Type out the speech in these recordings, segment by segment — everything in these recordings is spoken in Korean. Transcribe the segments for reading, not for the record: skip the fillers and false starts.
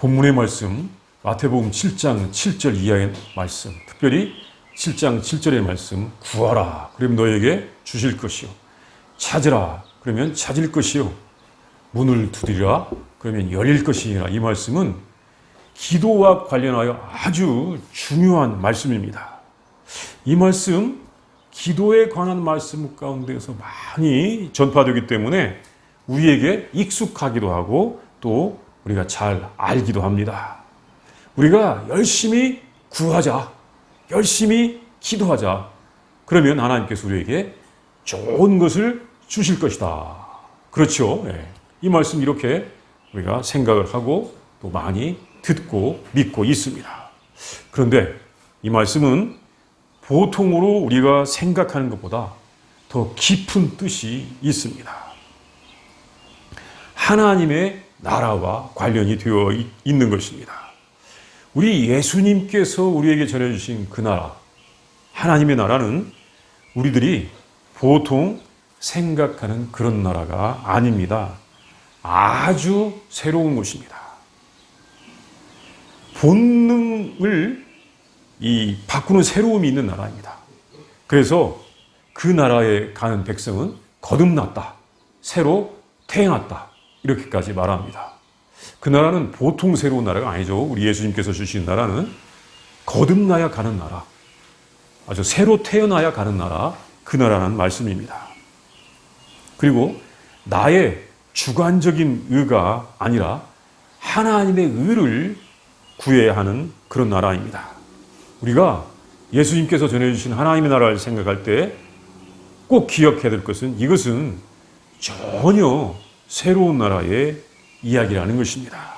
본문의 말씀, 마태복음 7장 7절 이하의 말씀, 특별히 7장 7절의 말씀, 구하라 그러면 너에게 주실 것이요, 찾으라 그러면 찾을 것이요, 문을 두드리라 그러면 열릴 것이니라. 이 말씀은 기도와 관련하여 아주 중요한 말씀입니다. 이 말씀, 기도에 관한 말씀 가운데서 많이 전파되기 때문에 우리에게 익숙하기도 하고 또 우리가 잘 알기도 합니다. 우리가 열심히 구하자, 열심히 기도하자. 그러면 하나님께서 우리에게 좋은 것을 주실 것이다. 그렇죠? 이 말씀 이렇게 우리가 생각을 하고 또 많이 듣고 믿고 있습니다. 그런데 이 말씀은 보통으로 우리가 생각하는 것보다 더 깊은 뜻이 있습니다. 하나님의 나라와 관련이 되어 있는 것입니다. 우리 예수님께서 우리에게 전해주신 그 나라, 하나님의 나라는 우리들이 보통 생각하는 그런 나라가 아닙니다. 아주 새로운 것입니다. 본능을 바꾸는 새로움이 있는 나라입니다. 그래서 그 나라에 가는 백성은 거듭났다, 새로 태어났다, 이렇게까지 말합니다. 그 나라는 보통 새로운 나라가 아니죠. 우리 예수님께서 주신 나라는 거듭나야 가는 나라, 아주 새로 태어나야 가는 나라, 그 나라는 말씀입니다. 그리고 나의 주관적인 의가 아니라 하나님의 의를 구해야 하는 그런 나라입니다. 우리가 예수님께서 전해주신 하나님의 나라를 생각할 때 꼭 기억해야 될 것은, 이것은 전혀 새로운 나라의 이야기라는 것입니다.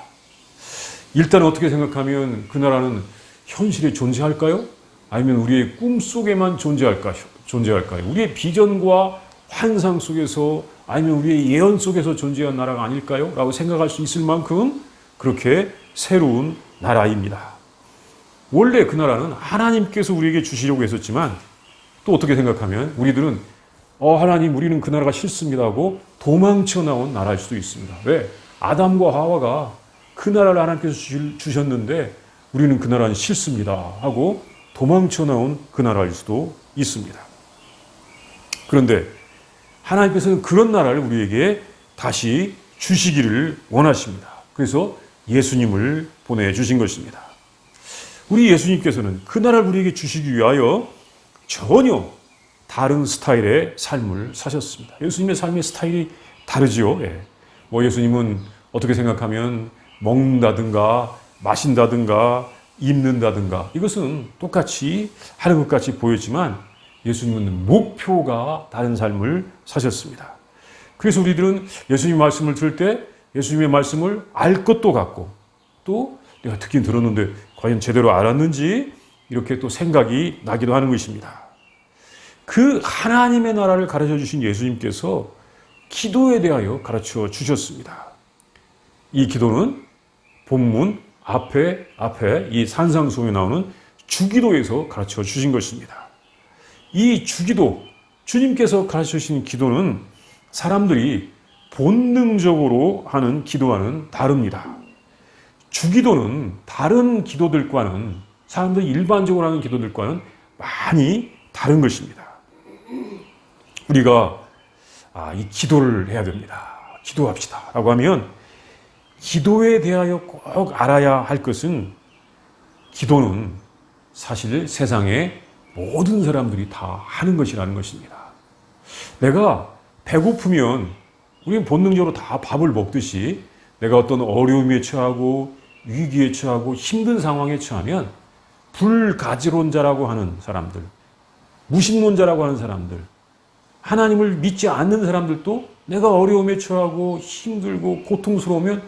일단 어떻게 생각하면 그 나라는 현실에 존재할까요? 아니면 우리의 꿈속에만 존재할까요? 우리의 비전과 환상 속에서, 아니면 우리의 예언 속에서 존재한 나라가 아닐까요? 라고 생각할 수 있을 만큼 그렇게 새로운 나라입니다. 원래 그 나라는 하나님께서 우리에게 주시려고 했었지만, 또 어떻게 생각하면 우리들은 하나님, 우리는 그 나라가 싫습니다 하고 도망쳐 나온 나라일 수도 있습니다. 왜? 아담과 하와가 그 나라를 하나님께서 주셨는데 우리는 그 나라는 싫습니다 하고 도망쳐 나온 그 나라일 수도 있습니다. 그런데 하나님께서는 그런 나라를 우리에게 다시 주시기를 원하십니다. 그래서 예수님을 보내주신 것입니다. 우리 예수님께서는 그 나라를 우리에게 주시기 위하여 전혀 다른 스타일의 삶을 사셨습니다. 예수님의 삶의 스타일이 다르지요. 예수님은 어떻게 생각하면 먹는다든가 마신다든가 입는다든가 이것은 똑같이 하는 것 같이 보였지만, 예수님은 목표가 다른 삶을 사셨습니다. 그래서 우리들은 예수님 말씀을 들을 때 예수님의 말씀을 알 것도 같고, 또 내가 듣긴 들었는데 과연 제대로 알았는지 이렇게 또 생각이 나기도 하는 것입니다. 그 하나님의 나라를 가르쳐 주신 예수님께서 기도에 대하여 가르쳐 주셨습니다. 이 기도는 본문 앞에 이 산상수훈에 나오는 주기도에서 가르쳐 주신 것입니다. 이 주기도, 주님께서 가르쳐 주신 기도는 사람들이 본능적으로 하는 기도와는 다릅니다. 주기도는 다른 기도들과는, 사람들이 일반적으로 하는 기도들과는 많이 다른 것입니다. 우리가 이 기도를 해야 됩니다, 기도합시다 라고 하면 기도에 대하여 꼭 알아야 할 것은, 기도는 사실 세상의 모든 사람들이 다 하는 것이라는 것입니다. 내가 배고프면 우리는 본능적으로 다 밥을 먹듯이, 내가 어떤 어려움에 처하고 위기에 처하고 힘든 상황에 처하면 불가지론자라고 하는 사람들, 무신론자라고 하는 사람들, 하나님을 믿지 않는 사람들도 내가 어려움에 처하고 힘들고 고통스러우면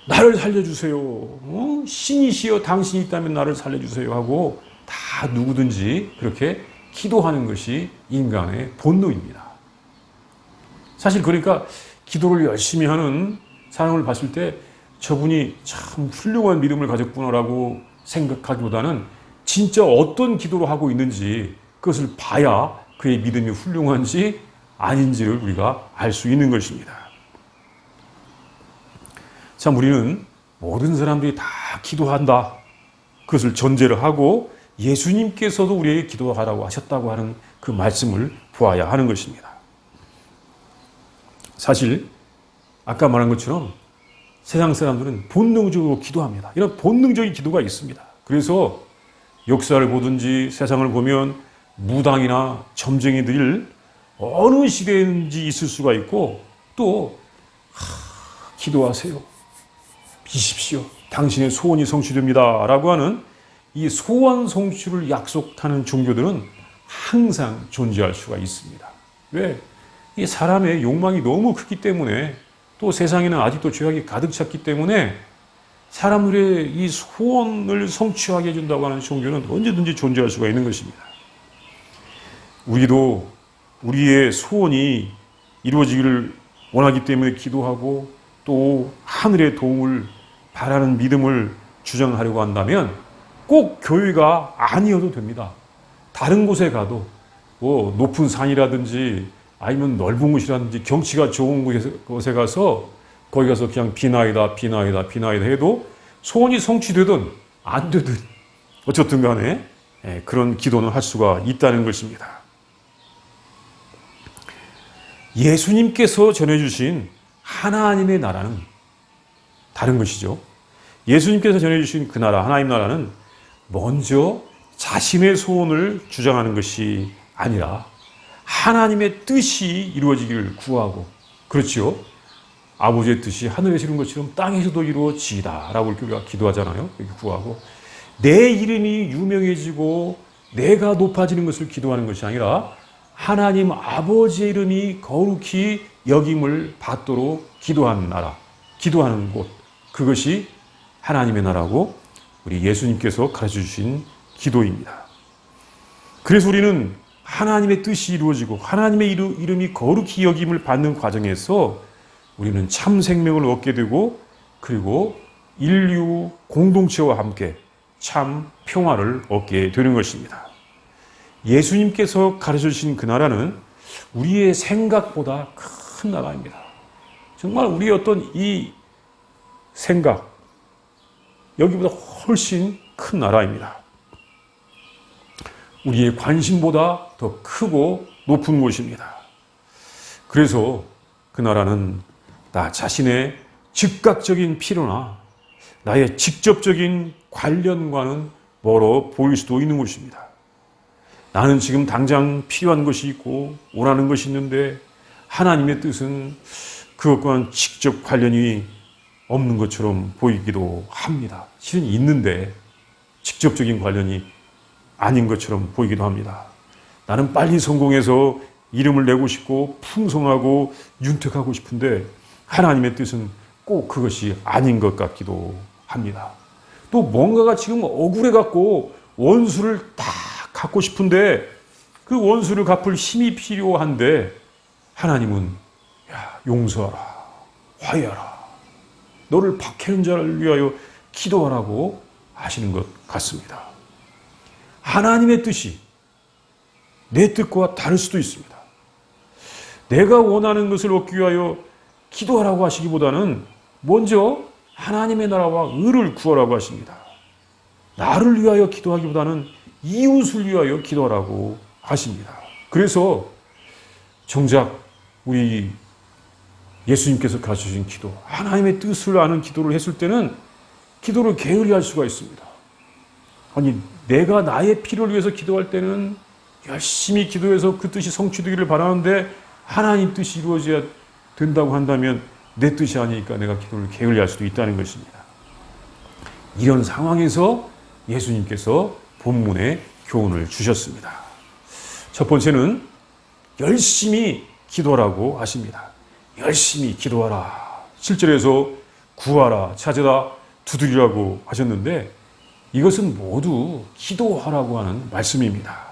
나를 살려주세요, 신이시여 당신이 있다면 나를 살려주세요 하고 다 누구든지 그렇게 기도하는 것이 인간의 본능입니다. 사실 그러니까 기도를 열심히 하는 사람을 봤을 때 저분이 참 훌륭한 믿음을 가졌구나라고 생각하기보다는 진짜 어떤 기도를 하고 있는지 그것을 봐야 그의 믿음이 훌륭한지 아닌지를 우리가 알 수 있는 것입니다. 참 우리는 모든 사람들이 다 기도한다. 그것을 전제를 하고 예수님께서도 우리에게 기도하라고 하셨다고 하는 그 말씀을 보아야 하는 것입니다. 사실 아까 말한 것처럼 세상 사람들은 본능적으로 기도합니다. 이런 본능적인 기도가 있습니다. 그래서 역사를 보든지 세상을 보면 무당이나 점쟁이들 어느 시대인지 있을 수가 있고 또 기도하세요. 비십시오. 당신의 소원이 성취됩니다. 라고 하는 이 소원 성취를 약속하는 종교들은 항상 존재할 수가 있습니다. 왜? 이 사람의 욕망이 너무 크기 때문에 또 세상에는 아직도 죄악이 가득 찼기 때문에 사람들의 이 소원을 성취하게 해준다고 하는 종교는 언제든지 존재할 수가 있는 것입니다. 우리도 우리의 소원이 이루어지기를 원하기 때문에 기도하고 또 하늘의 도움을 바라는 믿음을 주장하려고 한다면 꼭 교회가 아니어도 됩니다. 다른 곳에 가도 뭐 높은 산이라든지 아니면 넓은 곳이라든지 경치가 좋은 곳에 가서 거기 가서 그냥 비나이다 해도 소원이 성취되든 안 되든 어쨌든 간에 그런 기도는 할 수가 있다는 것입니다. 예수님께서 전해주신 하나님의 나라는 다른 것이죠. 예수님께서 전해주신 그 나라, 하나님 나라는 먼저 자신의 소원을 주장하는 것이 아니라 하나님의 뜻이 이루어지기를 구하고, 그렇죠. 아버지의 뜻이 하늘에서 이룬 것처럼 땅에서도 이루어지이다 라고 우리가 기도하잖아요. 이렇게 구하고 내 이름이 유명해지고 내가 높아지는 것을 기도하는 것이 아니라 하나님 아버지의 이름이 거룩히 여김을 받도록 기도하는 나라, 기도하는 곳, 그것이 하나님의 나라고 우리 예수님께서 가르쳐 주신 기도입니다. 그래서 우리는 하나님의 뜻이 이루어지고 하나님의 이름이 거룩히 여김을 받는 과정에서 우리는 참 생명을 얻게 되고 그리고 인류 공동체와 함께 참 평화를 얻게 되는 것입니다. 예수님께서 가르쳐 주신 그 나라는 우리의 생각보다 큰 나라입니다. 정말 우리의 어떤 이 생각, 여기보다 훨씬 큰 나라입니다. 우리의 관심보다 더 크고 높은 곳입니다. 그래서 그 나라는 나 자신의 즉각적인 필요나 나의 직접적인 관련과는 멀어 보일 수도 있는 곳입니다. 나는 지금 당장 필요한 것이 있고 원하는 것이 있는데 하나님의 뜻은 그것과는 직접 관련이 없는 것처럼 보이기도 합니다. 실은 있는데 직접적인 관련이 아닌 것처럼 보이기도 합니다. 나는 빨리 성공해서 이름을 내고 싶고 풍성하고 윤택하고 싶은데 하나님의 뜻은 꼭 그것이 아닌 것 같기도 합니다. 또 뭔가가 지금 억울해갖고 원수를 다 갚고 싶은데 그 원수를 갚을 힘이 필요한데 하나님은 용서하라, 화해하라, 너를 박해하는 자를 위하여 기도하라고 하시는 것 같습니다. 하나님의 뜻이 내 뜻과 다를 수도 있습니다. 내가 원하는 것을 얻기 위하여 기도하라고 하시기보다는 먼저 하나님의 나라와 의를 구하라고 하십니다. 나를 위하여 기도하기보다는 이웃을 위하여 기도하라고 하십니다. 그래서 정작 우리 예수님께서 가르쳐주신 기도, 하나님의 뜻을 아는 기도를 했을 때는 기도를 게을리할 수가 있습니다. 아니, 내가 나의 필요를 위해서 기도할 때는 열심히 기도해서 그 뜻이 성취되기를 바라는데 하나님 뜻이 이루어져야 된다고 한다면 내 뜻이 아니니까 내가 기도를 게을리할 수도 있다는 것입니다. 이런 상황에서 예수님께서 본문에 교훈을 주셨습니다. 첫 번째는 열심히 기도하라고 하십니다. 열심히 기도하라. 7절에서 구하라, 찾으라, 두드리라고 하셨는데 이것은 모두 기도하라고 하는 말씀입니다.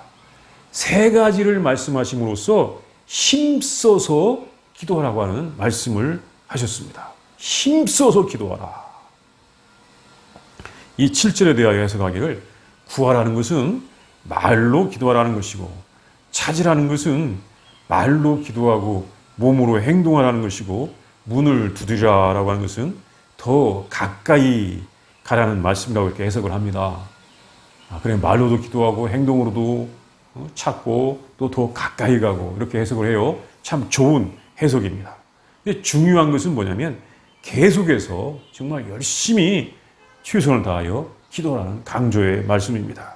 세 가지를 말씀하심으로써 힘써서 기도하라고 하는 말씀을 하셨습니다. 힘써서 기도하라. 이 7절에 대하여 해석하기를 구하라는 것은 말로 기도하라는 것이고 찾으라는 것은 말로 기도하고 몸으로 행동하라는 것이고 문을 두드리라라고 하는 것은 더 가까이 가라는 말씀이라고 이렇게 해석을 합니다. 그래, 말로도 기도하고 행동으로도 찾고 또 더 가까이 가고 이렇게 해석을 해요. 참 좋은 해석입니다. 근데 중요한 것은 뭐냐면 계속해서 정말 열심히 최선을 다하여 기도하라는 강조의 말씀입니다.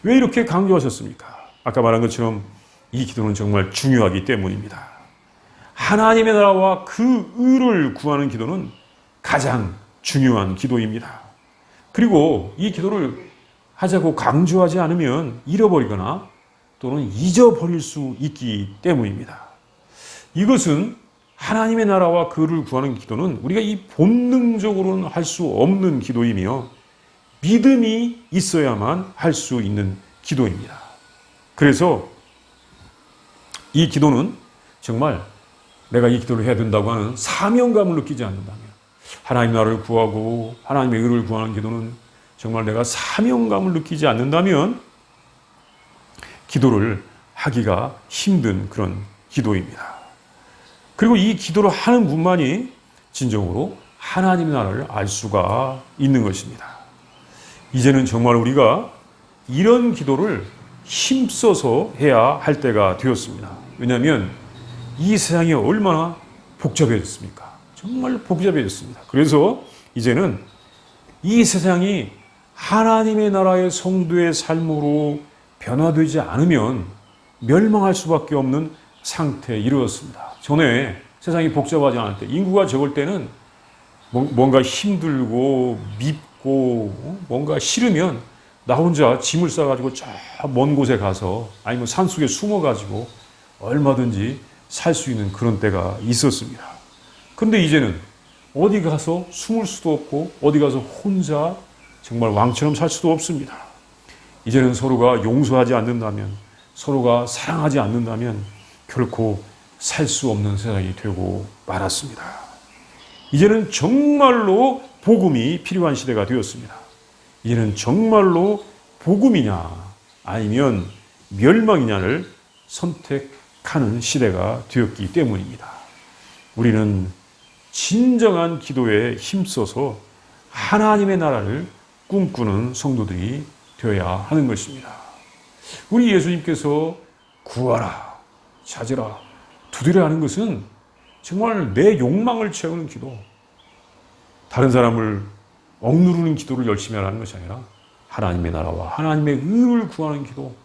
왜 이렇게 강조하셨습니까? 아까 말한 것처럼 이 기도는 정말 중요하기 때문입니다. 하나님의 나라와 그 의를 구하는 기도는 가장 중요한 기도입니다. 그리고 이 기도를 하자고 강조하지 않으면 잃어버리거나 또는 잊어버릴 수 있기 때문입니다. 이것은 하나님의 나라와 그 의를 구하는 기도는 우리가 이 본능적으로는 할 수 없는 기도이며 믿음이 있어야만 할 수 있는 기도입니다. 그래서 이 기도는 정말 내가 이 기도를 해야 된다고 하는 사명감을 느끼지 않는다면, 하나님 나라를 구하고 하나님의 의를 구하는 기도는 정말 내가 사명감을 느끼지 않는다면 기도를 하기가 힘든 그런 기도입니다. 그리고 이 기도를 하는 분만이 진정으로 하나님의 나라를 알 수가 있는 것입니다. 이제는 정말 우리가 이런 기도를 힘써서 해야 할 때가 되었습니다. 왜냐하면 이 세상이 얼마나 복잡해졌습니까? 정말 복잡해졌습니다. 그래서 이제는 이 세상이 하나님의 나라의 성도의 삶으로 변화되지 않으면 멸망할 수밖에 없는 상태에 이르렀습니다. 전에 세상이 복잡하지 않을 때, 인구가 적을 때는 뭔가 힘들고 밉고 뭔가 싫으면 나 혼자 짐을 싸가지고 저 먼 곳에 가서 아니면 산속에 숨어가지고 얼마든지 살 수 있는 그런 때가 있었습니다. 그런데 이제는 어디 가서 숨을 수도 없고 어디 가서 혼자 정말 왕처럼 살 수도 없습니다. 이제는 서로가 용서하지 않는다면, 서로가 사랑하지 않는다면 결코 살 수 없는 세상이 되고 말았습니다. 이제는 정말로 복음이 필요한 시대가 되었습니다. 이제는 정말로 복음이냐 아니면 멸망이냐를 선택하는 시대가 되었기 때문입니다. 우리는 진정한 기도에 힘써서 하나님의 나라를 꿈꾸는 성도들이 되어야 하는 것입니다. 우리 예수님께서 구하라, 찾으라, 두드려 하는 것은 정말 내 욕망을 채우는 기도, 다른 사람을 억누르는 기도를 열심히 하라는 것이 아니라 하나님의 나라와 하나님의 의를 구하는 기도,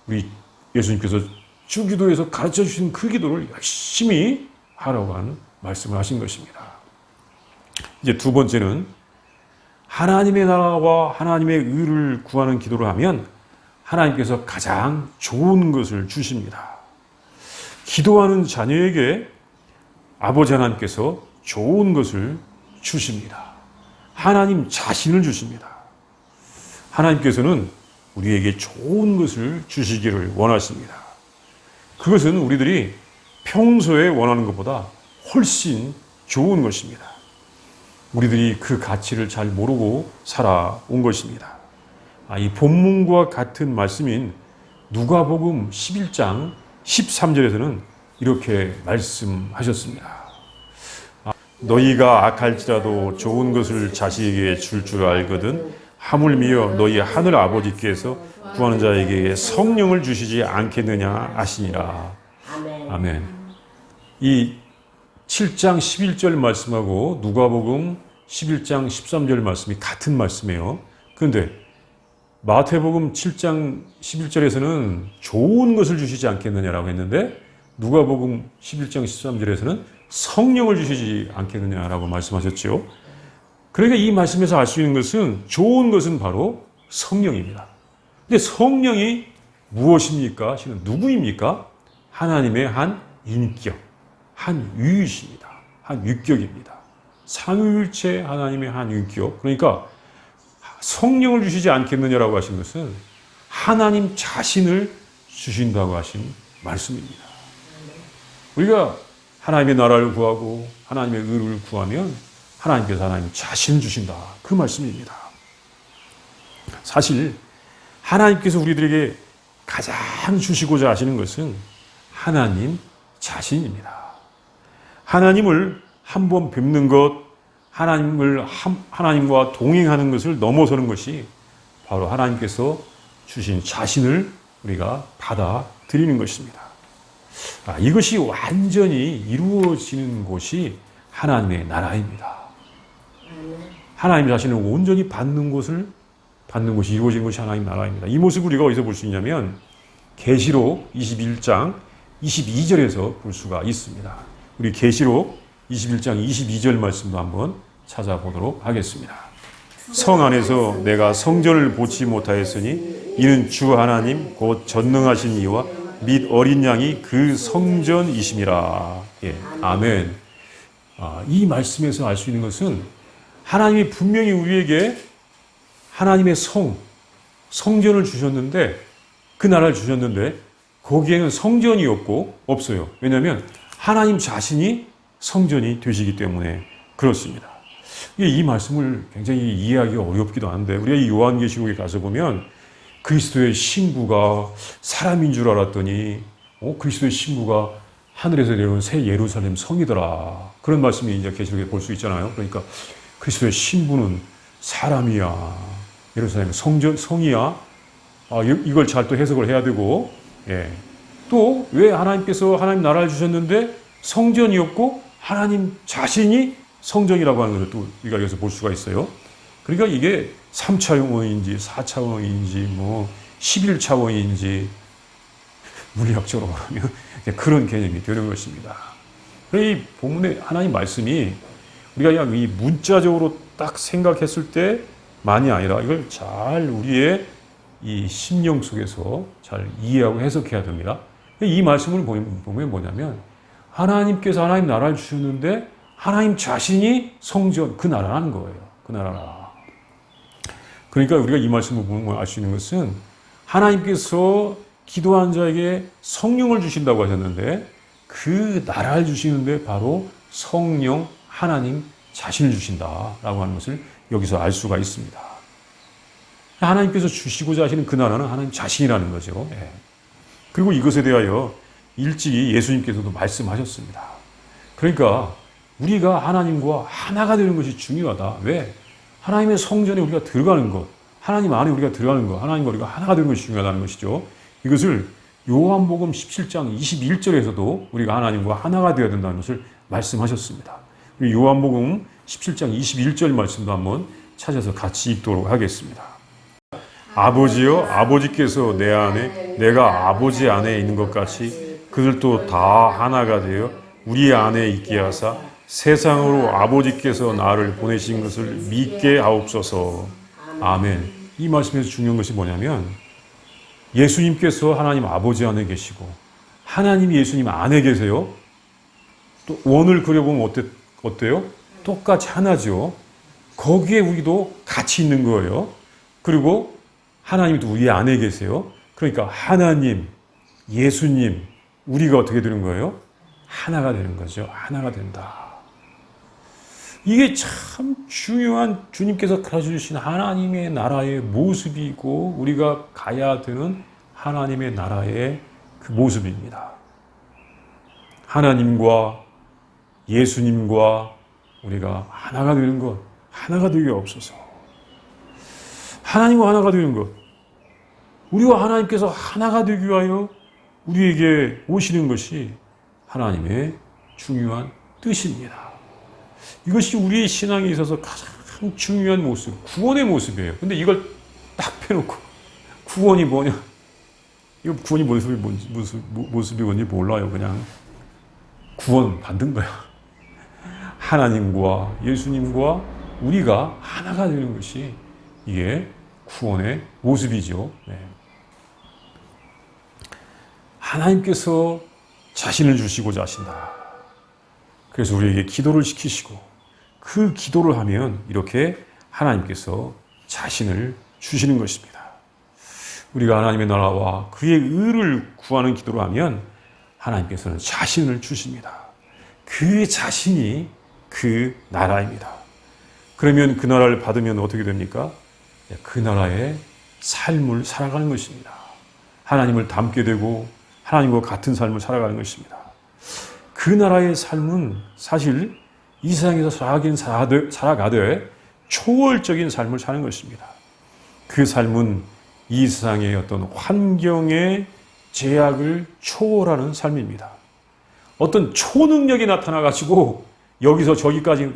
우리 예수님께서 주기도에서 가르쳐 주신 그 기도를 열심히 하라고 하는 말씀을 하신 것입니다. 이제 두 번째는 하나님의 나라와 하나님의 의를 구하는 기도를 하면 하나님께서 가장 좋은 것을 주십니다. 기도하는 자녀에게 아버지 하나님께서 좋은 것을 주십니다. 하나님 자신을 주십니다. 하나님께서는 우리에게 좋은 것을 주시기를 원하십니다. 그것은 우리들이 평소에 원하는 것보다 훨씬 좋은 것입니다. 우리들이 그 가치를 잘 모르고 살아온 것입니다. 이 본문과 같은 말씀인 누가복음 11장 13절에서는 이렇게 말씀하셨습니다. 너희가 악할지라도 좋은 것을 자식에게 줄 줄 알거든 하물며 너희 하늘 아버지께서 구하는 자에게 성령을 주시지 않겠느냐 하시니라. 아멘. 이 7장 11절 말씀하고 누가복음 11장 13절 말씀이 같은 말씀이에요. 그런데 마태복음 7장 11절에서는 좋은 것을 주시지 않겠느냐라고 했는데 누가복음 11장 13절에서는 성령을 주시지 않겠느냐라고 말씀하셨죠. 그러니까 이 말씀에서 알 수 있는 것은 좋은 것은 바로 성령입니다. 근데 성령이 무엇입니까? 실은 누구입니까? 하나님의 한 인격, 한 유이십니다. 한 유격입니다. 삼위일체 하나님의 한 유격. 그러니까 성령을 주시지 않겠느냐라고 하신 것은 하나님 자신을 주신다고 하신 말씀입니다. 우리가 하나님의 나라를 구하고 하나님의 의를 구하면 하나님께서 하나님 자신을 주신다. 그 말씀입니다. 사실 하나님께서 우리들에게 가장 주시고자 하시는 것은 하나님 자신입니다. 하나님을 한번 뵙는 것, 하나님과 동행하는 것을 넘어서는 것이 바로 하나님께서 주신 자신을 우리가 받아들이는 것입니다. 이것이 완전히 이루어지는 곳이 하나님의 나라입니다. 하나님 자신을 온전히 받는 것이 이루어지는 것이 하나님 나라입니다. 이 모습을 우리가 어디서 볼 수 있냐면 계시록 21장 22절에서 볼 수가 있습니다. 우리 계시록 21장 22절 말씀도 한번 찾아보도록 하겠습니다. 성 안에서 내가 성전을 보지 못하였으니 이는 주 하나님 곧 전능하신 이와 및 어린 양이 그 성전이심이라. 예, 아멘. 이 말씀에서 알 수 있는 것은 하나님이 분명히 우리에게 하나님의 성전을 주셨는데, 그 나라를 주셨는데 거기에는 성전이 없어요. 왜냐하면 하나님 자신이 성전이 되시기 때문에 그렇습니다. 이 말씀을 굉장히 이해하기가 어렵기도 한데, 우리가 이 요한계시록에 가서 보면 그리스도의 신부가 사람인 줄 알았더니 그리스도의 신부가 하늘에서 내려온 새 예루살렘 성이더라. 그런 말씀이 이제 계시록에 볼 수 있잖아요. 그러니까 그리스도의 신부는 사람이야. 예루살렘 성이야. 이걸 잘 또 해석을 해야 되고, 예. 또 왜 하나님께서 하나님 나라를 주셨는데 성전이 없고 하나님 자신이 성전이라고 하는 것을 또 우리가 여기서 볼 수가 있어요. 그러니까 이게 3차원인지 4차원인지 11차원인지 물리학적으로 말하면 그런 개념이 되는 것입니다. 이 본문의 하나님 말씀이 우리가 그냥 이 문자적으로 딱 생각했을 때만이 아니라 이걸 잘 우리의 이 심령 속에서 잘 이해하고 해석해야 됩니다. 이 말씀을 보면 뭐냐면 하나님께서 하나님 나라를 주셨는데 하나님 자신이 성전, 그 나라라는 거예요. 그 나라라. 그러니까 우리가 이 말씀을 보면 알 수 있는 것은 하나님께서 기도한 자에게 성령을 주신다고 하셨는데 그 나라를 주시는데 바로 성령 하나님 자신을 주신다라고 하는 것을 여기서 알 수가 있습니다. 하나님께서 주시고자 하시는 그 나라는 하나님 자신이라는 거죠. 예. 그리고 이것에 대하여 일찍이 예수님께서도 말씀하셨습니다. 그러니까 우리가 하나님과 하나가 되는 것이 중요하다. 왜? 하나님의 성전에 우리가 들어가는 것, 하나님 안에 우리가 들어가는 것, 하나님과 우리가 하나가 되는 것이 중요하다는 것이죠. 이것을 요한복음 17장 21절에서도 우리가 하나님과 하나가 되어야 된다는 것을 말씀하셨습니다. 요한복음 17장 21절 말씀도 한번 찾아서 같이 읽도록 하겠습니다. 아버지여, 아버지께서 내 안에, 내가 아버지 안에 있는 것 같이 그들도 다 하나가 되어 우리 안에 있게 하사 세상으로 아버지께서 나를 보내신 것을 믿게 하옵소서. 아멘. 이 말씀에서 중요한 것이 뭐냐면 예수님께서 하나님 아버지 안에 계시고 하나님이 예수님 안에 계세요. 또 원을 그려보면 어때요? 똑같이 하나죠. 거기에 우리도 같이 있는 거예요. 그리고 하나님도 우리 안에 계세요. 그러니까 하나님, 예수님, 우리가 어떻게 되는 거예요? 하나가 되는 거죠. 하나가 된다. 이게 참 중요한 주님께서 가르쳐주신 하나님의 나라의 모습이고 우리가 가야 되는 하나님의 나라의 그 모습입니다. 하나님과 예수님과 우리가 하나가 되는 것, 하나가 되게 없어서. 하나님과 하나가 되는 것, 우리와 하나님께서 하나가 되기 위하여 우리에게 오시는 것이 하나님의 중요한 뜻입니다. 이것이 우리의 신앙에 있어서 가장 중요한 모습, 구원의 모습이에요. 근데 이걸 딱 펴놓고 구원이 뭐냐? 이거 구원이 모습이 뭔지 몰라요. 그냥 구원 받는 거야. 하나님과 예수님과 우리가 하나가 되는 것이 이게 구원의 모습이죠. 네. 하나님께서 자신을 주시고자 하신다. 그래서 우리에게 기도를 시키시고 그 기도를 하면 이렇게 하나님께서 자신을 주시는 것입니다. 우리가 하나님의 나라와 그의 의를 구하는 기도를 하면 하나님께서는 자신을 주십니다. 그 자신이 그 나라입니다. 그러면 그 나라를 받으면 어떻게 됩니까? 그 나라의 삶을 살아가는 것입니다. 하나님을 닮게 되고 하나님과 같은 삶을 살아가는 것입니다. 그 나라의 삶은 사실 이 세상에서 살아가되 초월적인 삶을 사는 것입니다. 그 삶은 이 세상의 어떤 환경의 제약을 초월하는 삶입니다. 어떤 초능력이 나타나가지고 여기서 저기까지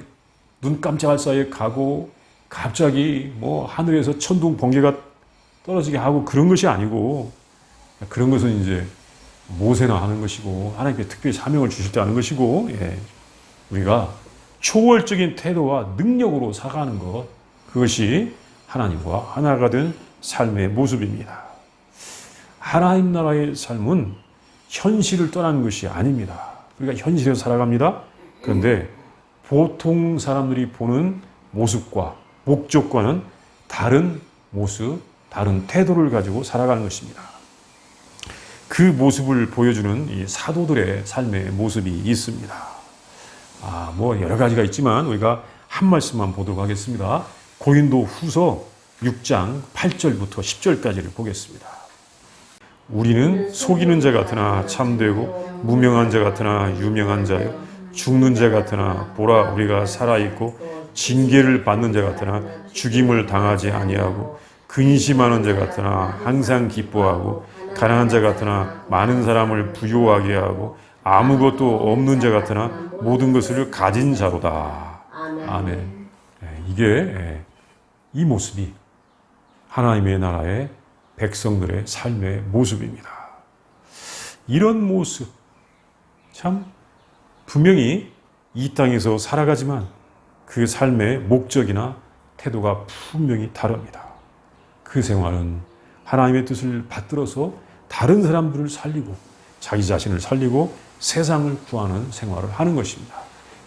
눈 깜짝할 사이에 가고 갑자기 하늘에서 천둥 번개가 떨어지게 하고 그런 것이 아니고, 그런 것은 이제 모세나 하는 것이고 하나님께 특별히 사명을 주실 때 하는 것이고, 우리가 초월적인 태도와 능력으로 살아가는 것, 그것이 하나님과 하나가 된 삶의 모습입니다. 하나님 나라의 삶은 현실을 떠나는 것이 아닙니다. 우리가 현실에서 살아갑니다. 그런데 보통 사람들이 보는 모습과 목적과는 다른 모습, 다른 태도를 가지고 살아가는 것입니다. 그 모습을 보여주는 이 사도들의 삶의 모습이 있습니다. 여러 가지가 있지만 우리가 한 말씀만 보도록 하겠습니다. 고린도 후서 6장 8절부터 10절까지를 보겠습니다. 우리는 속이는 자 같으나 참되고 무명한 자 같으나 유명한 자요 죽는 자 같으나 보라 우리가 살아있고 징계를 받는 자 같으나 죽임을 당하지 아니하고 근심하는 자 같으나 항상 기뻐하고 가난한 자 같으나 많은 사람을 부요하게 하고 아무것도 없는 자 같으나 모든 것을 가진 자로다. 아멘. 이 모습이 하나님의 나라의 백성들의 삶의 모습입니다. 이런 모습, 참 분명히 이 땅에서 살아가지만 그 삶의 목적이나 태도가 분명히 다릅니다. 그 생활은 하나님의 뜻을 받들어서 다른 사람들을 살리고 자기 자신을 살리고 세상을 구하는 생활을 하는 것입니다.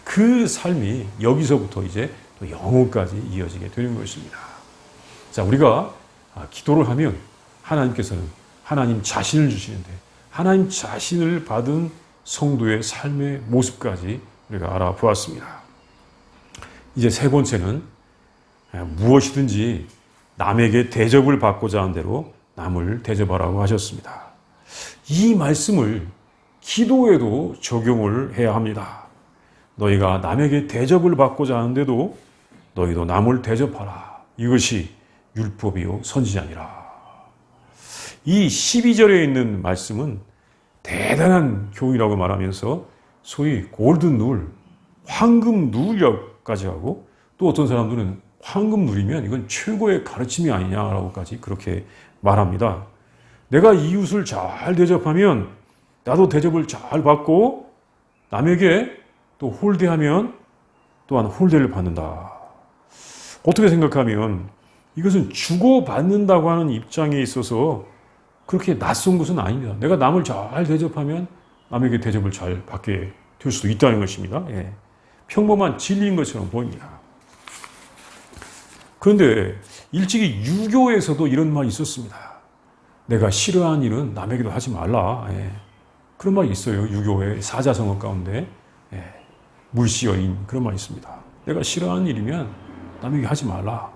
그 삶이 여기서부터 이제 또 영혼까지 이어지게 되는 것입니다. 자, 우리가 기도를 하면 하나님께서는 하나님 자신을 주시는데 하나님 자신을 받은 성도의 삶의 모습까지 우리가 알아보았습니다. 이제 세 번째는 무엇이든지 남에게 대접을 받고자 하는 대로 남을 대접하라고 하셨습니다. 이 말씀을 기도에도 적용을 해야 합니다. 너희가 남에게 대접을 받고자 하는데도 너희도 남을 대접하라. 이것이 율법이요 선지자니라. 이 12절에 있는 말씀은 대단한 교훈이라고 말하면서 소위 골든 룰, 황금 룰이라고까지 하고, 또 어떤 사람들은 황금 룰이면 이건 최고의 가르침이 아니냐라고까지 그렇게 말합니다. 내가 이웃을 잘 대접하면 나도 대접을 잘 받고 남에게 또 홀대하면 또한 홀대를 받는다. 어떻게 생각하면 이것은 주고받는다고 하는 입장에 있어서 그렇게 낯선 것은 아닙니다. 내가 남을 잘 대접하면 남에게 대접을 잘 받게 될 수도 있다는 것입니다. 평범한 진리인 것처럼 보입니다. 그런데 일찍이 유교에서도 이런 말이 있었습니다. 내가 싫어하는 일은 남에게도 하지 말라. 그런 말이 있어요. 유교의 사자성어 가운데 물시여인 그런 말이 있습니다. 내가 싫어하는 일이면 남에게 하지 말라.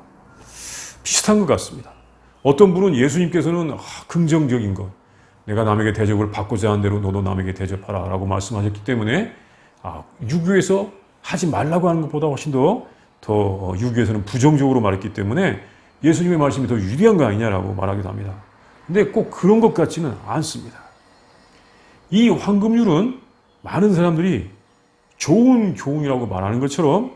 비슷한 것 같습니다. 어떤 분은 예수님께서는 긍정적인 것, 내가 남에게 대접을 받고자 하는 대로 너도 남에게 대접하라 라고 말씀하셨기 때문에 유교에서 하지 말라고 하는 것보다 훨씬 더 유교에서는 부정적으로 말했기 때문에 예수님의 말씀이 더 유리한 거 아니냐라고 말하기도 합니다. 근데 꼭 그런 것 같지는 않습니다. 이 황금률은 많은 사람들이 좋은 교훈이라고 말하는 것처럼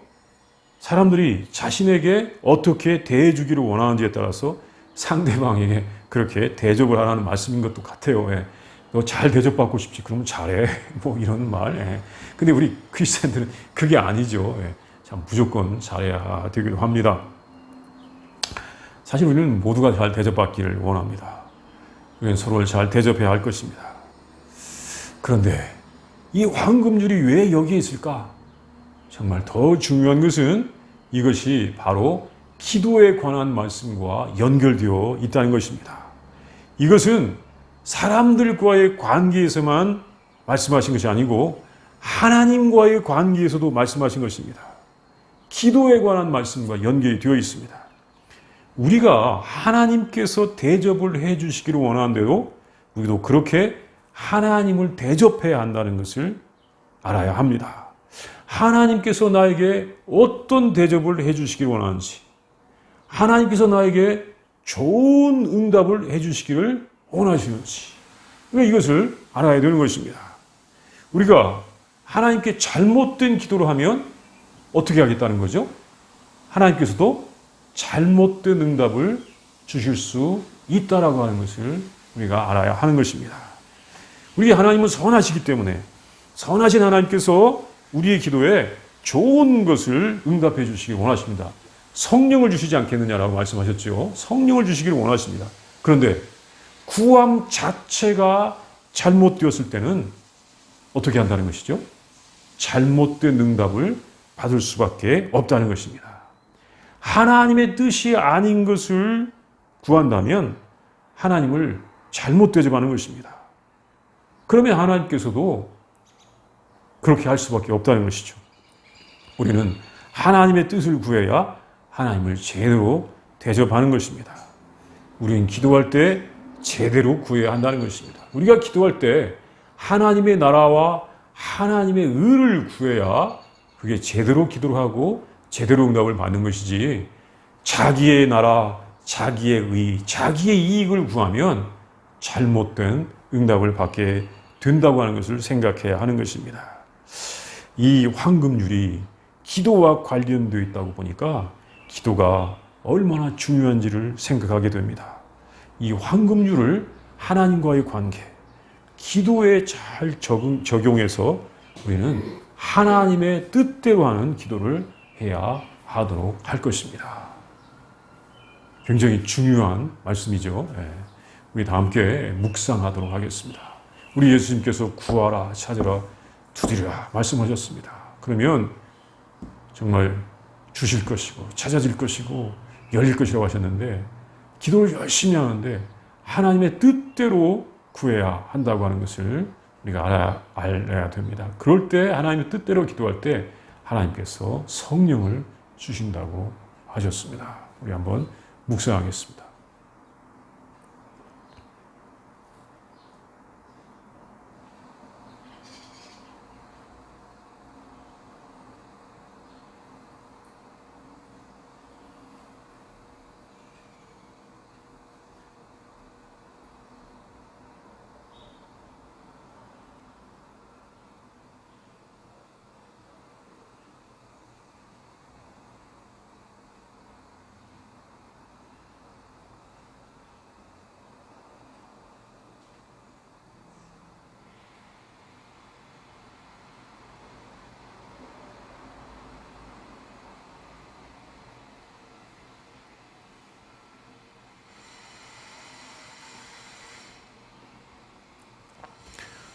사람들이 자신에게 어떻게 대해주기를 원하는지에 따라서 상대방에게 그렇게 대접을 하라는 말씀인 것도 같아요. 너 잘 대접받고 싶지? 그러면 잘해. 이런 말. 근데 우리 크리스찬들은 그게 아니죠. 참 무조건 잘해야 되기도 합니다. 사실 우리는 모두가 잘 대접받기를 원합니다. 우리는 서로를 잘 대접해야 할 것입니다. 그런데 이 황금줄이 왜 여기에 있을까? 정말 더 중요한 것은 이것이 바로 기도에 관한 말씀과 연결되어 있다는 것입니다. 이것은 사람들과의 관계에서만 말씀하신 것이 아니고 하나님과의 관계에서도 말씀하신 것입니다. 기도에 관한 말씀과 연결이 되어 있습니다. 우리가 하나님께서 대접을 해 주시기를 원하는 대로 우리도 그렇게 하나님을 대접해야 한다는 것을 알아야 합니다. 하나님께서 나에게 어떤 대접을 해주시길 원하는지, 하나님께서 나에게 좋은 응답을 해주시기를 원하시는지, 이것을 알아야 되는 것입니다. 우리가 하나님께 잘못된 기도를 하면 어떻게 하겠다는 거죠? 하나님께서도 잘못된 응답을 주실 수 있다라고 하는 것을 우리가 알아야 하는 것입니다. 우리 하나님은 선하시기 때문에 선하신 하나님께서 우리의 기도에 좋은 것을 응답해 주시기 원하십니다. 성령을 주시지 않겠느냐라고 말씀하셨죠. 성령을 주시기를 원하십니다. 그런데 구함 자체가 잘못되었을 때는 어떻게 한다는 것이죠? 잘못된 응답을 받을 수밖에 없다는 것입니다. 하나님의 뜻이 아닌 것을 구한다면 하나님을 잘못 대접하는 것입니다. 그러면 하나님께서도 그렇게 할 수밖에 없다는 것이죠. 우리는 하나님의 뜻을 구해야 하나님을 제대로 대접하는 것입니다. 우리는 기도할 때 제대로 구해야 한다는 것입니다. 우리가 기도할 때 하나님의 나라와 하나님의 의를 구해야 그게 제대로 기도를 하고 제대로 응답을 받는 것이지, 자기의 나라, 자기의 의, 자기의 이익을 구하면 잘못된 응답을 받게 된다고 하는 것을 생각해야 하는 것입니다. 이 황금률이 기도와 관련되어 있다고 보니까 기도가 얼마나 중요한지를 생각하게 됩니다. 이 황금률을 하나님과의 관계, 기도에 잘 적용해서 우리는 하나님의 뜻대로 하는 기도를 해야 하도록 할 것입니다. 굉장히 중요한 말씀이죠. 우리 다 함께 묵상하도록 하겠습니다. 우리 예수님께서 구하라, 찾으라, 두드리라 말씀하셨습니다. 그러면 정말 주실 것이고 찾아질 것이고 열릴 것이라고 하셨는데, 기도를 열심히 하는데 하나님의 뜻대로 구해야 한다고 하는 것을 우리가 알아야 됩니다. 그럴 때 하나님의 뜻대로 기도할 때 하나님께서 성령을 주신다고 하셨습니다. 우리 한번 묵상하겠습니다.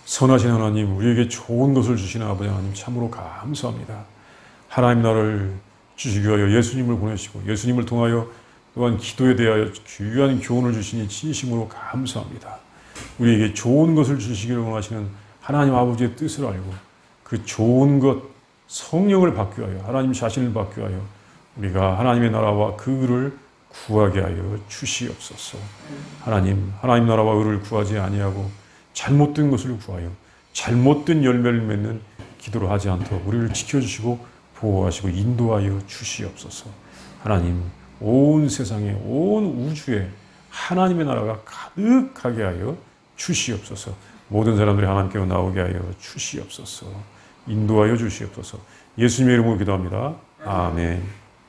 선하신 하나님, 우리에게 좋은 것을 주시는 아버지 하나님 참으로 감사합니다. 하나님 나라를 주시기 위하여 예수님을 보내시고 예수님을 통하여 또한 기도에 대하여 귀한 교훈을 주시니 진심으로 감사합니다. 우리에게 좋은 것을 주시기를 원하시는 하나님 아버지의 뜻을 알고 그 좋은 것, 성령을 받기 위하여, 하나님 자신을 받기 위하여 우리가 하나님의 나라와 그 의를 구하게 하여 주시옵소서. 하나님 나라와 의를 구하지 아니하고 잘못된 것을 구하여 잘못된 열매를 맺는 기도를 하지 않도록 우리를 지켜주시고 보호하시고 인도하여 주시옵소서. 하나님, 온 세상에, 온 우주에 하나님의 나라가 가득하게 하여 주시옵소서. 모든 사람들이 하나님께로 나오게 하여 주시옵소서. 인도하여 주시옵소서. 예수님의 이름으로 기도합니다. 아멘.